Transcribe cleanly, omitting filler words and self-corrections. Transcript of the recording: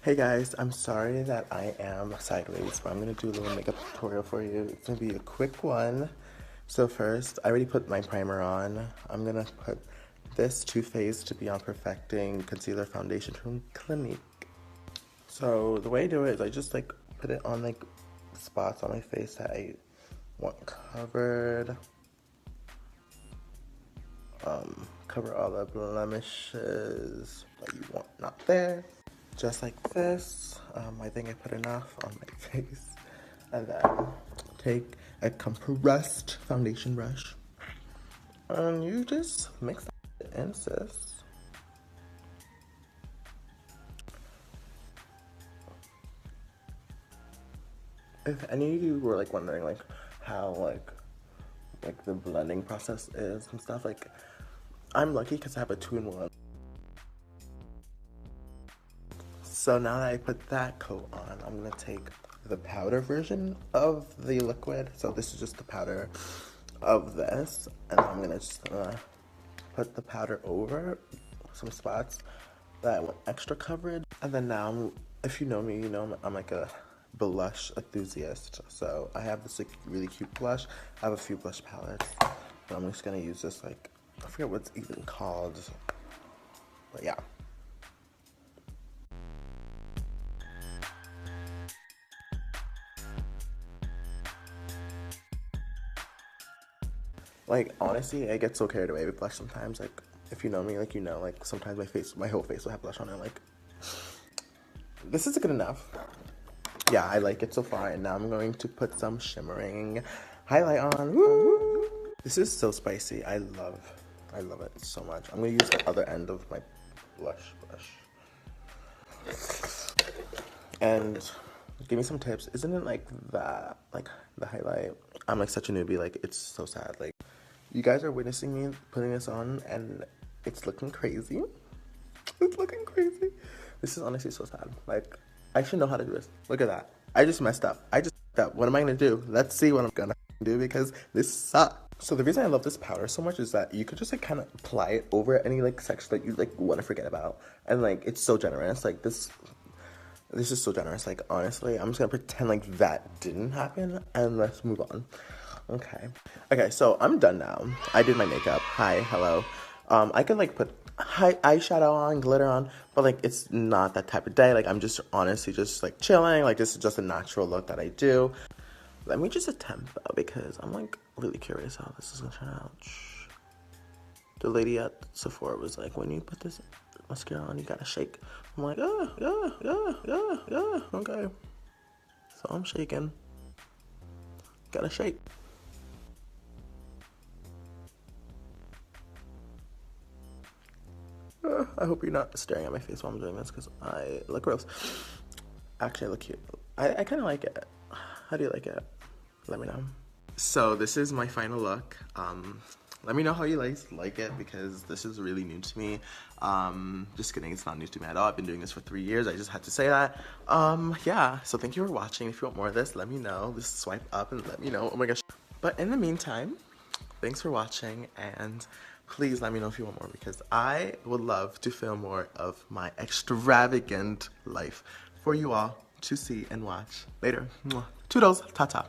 Hey guys, I'm sorry that I am sideways, but I'm gonna do a little makeup tutorial for you. It's gonna be a quick one. So first, I already put my primer on. I'm gonna put this Too Faced Beyond Perfecting Concealer Foundation from Clinique. So the way I do it is I just like put it on like spots on my face that I want covered. Cover all the blemishes that you want not there. Just like this. I think I put enough on my face. And then take a compressed foundation brush. And you just mix it in, sis. If any of you were like wondering like how like the blending process is and stuff, like I'm lucky because I have a 2-in-1. So now that I put that coat on, I'm gonna take the powder version of the liquid. So this is just the powder of this, and I'm gonna just put the powder over some spots that I want extra coverage. And then now, if you know me, you know I'm like a blush enthusiast. So I have this like really cute blush. I have a few blush palettes, but I'm just gonna use this like, I forget what it's even called, but yeah. Like, honestly, I get so carried away with blush sometimes. Like, if you know me, like, you know, like, sometimes my whole face will have blush on it. Like, this is good enough. Yeah, I like it so far. And now I'm going to put some Shimmering Highlight on. Woo! This is so spicy. I love it so much. I'm going to use the other end of my blush brush. And give me some tips. Isn't it like that, like the highlight? I'm like such a newbie. Like, it's so sad. Like, you guys are witnessing me putting this on, and it's looking crazy. It's looking crazy. This is honestly so sad. Like, I should know how to do this. Look at that. I just messed up. What am I gonna do? Let's see what I'm gonna do, because this sucks. So the reason I love this powder so much is that you could just like kind of apply it over any like section that you like want to forget about, and like it's so generous. Like this is so generous. Like, honestly, I'm just gonna pretend like that didn't happen, and let's move on. Okay, so I'm done now. I did my makeup. Hi, hello. I could like put eyeshadow on, glitter on, but like it's not that type of day. Like, I'm just honestly just like chilling. Like, this is just a natural look that I do. Let me just attempt though, because I'm like really curious how this is gonna turn out. The lady at Sephora was like, when you put this mascara on, you gotta shake. I'm like, yeah, okay. So I'm shaking. Gotta shake. I hope you're not staring at my face while I'm doing this, because I look gross. Actually, I look cute. I kind of like it. How do you like it? Let me know. So this is my final look. Let me know how you guys like it, because this is really new to me. Just kidding, it's not new to me at all. I've been doing this for 3 years. I just had to say that. Yeah, so thank you for watching. If you want more of this, let me know. Just swipe up and let me know. Oh my gosh. But in the meantime, thanks for watching, and please let me know if you want more, because I would love to film more of my extravagant life for you all to see and watch later. Toodles, ta-ta.